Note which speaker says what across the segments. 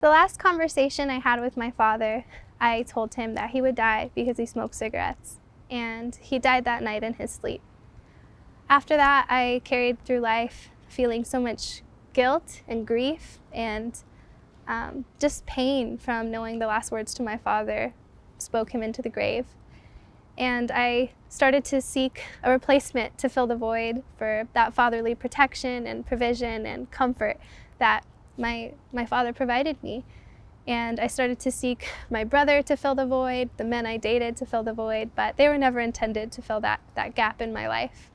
Speaker 1: The last conversation I had with my father, I told him that he would die because he smoked cigarettes, and he died that night in his sleep. After that, I carried through life feeling so much guilt and grief and just pain from knowing the last words to my father spoke him into the grave. And I started to seek a replacement to fill the void for that fatherly protection and provision and comfort that my father provided me. And I started to seek my brother to fill the void, the men I dated to fill the void, but they were never intended to fill that gap in my life.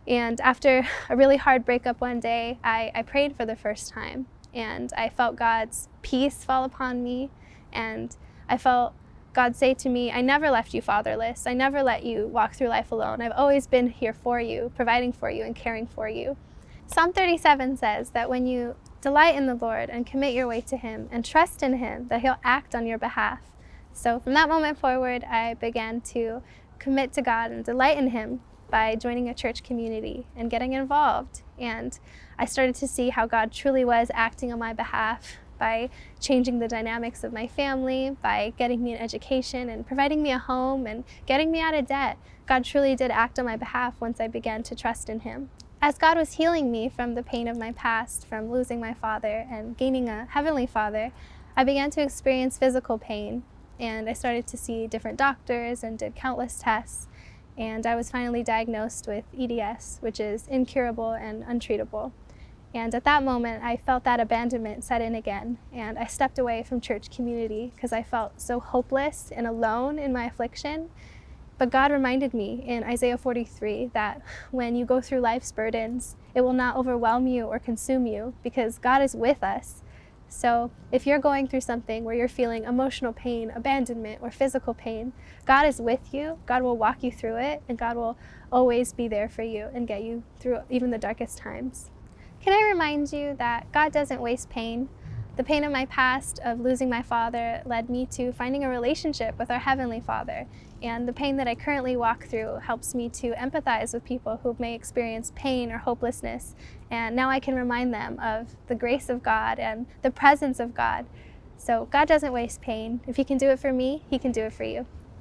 Speaker 1: And after a really hard breakup one day, I prayed for the first time, and I felt God's peace fall upon me, and I felt God say to me, I never left you fatherless. I never let you walk through life alone. I've always been here for you, providing for you and caring for you. Psalm 37 says that when you delight in the Lord and commit your way to Him and trust in Him, that He'll act on your behalf. So from that moment forward, I began to commit to God and delight in Him by joining a church community and getting involved. And I started to see how God truly was acting on my behalf by changing the dynamics of my family, by getting me an education and providing me a home and getting me out of debt. God truly did act on my behalf once I began to trust in Him. As God was healing me from the pain of my past, from losing my father and gaining a heavenly father, I began to experience physical pain, and I started to see different doctors and did countless tests, and I was finally diagnosed with EDS, which is incurable and untreatable. And at that moment, I felt that abandonment set in again, and I stepped away from church community because I felt so hopeless and alone in my affliction. But God reminded me in Isaiah 43 that when you go through life's burdens, it will not overwhelm you or consume you because God is with us. So if you're going through something where you're feeling emotional pain, abandonment, or physical pain, God is with you. God will walk you through it, and God will always be there for you and get you through even the darkest times. Can I remind you that God doesn't waste pain? The pain of my past of losing my father led me to finding a relationship with our Heavenly Father. And the pain that I currently walk through helps me to empathize with people who may experience pain or hopelessness. And now I can remind them of the grace of God and the presence of God. So God doesn't waste pain. If He can do it for me, He can do it for you.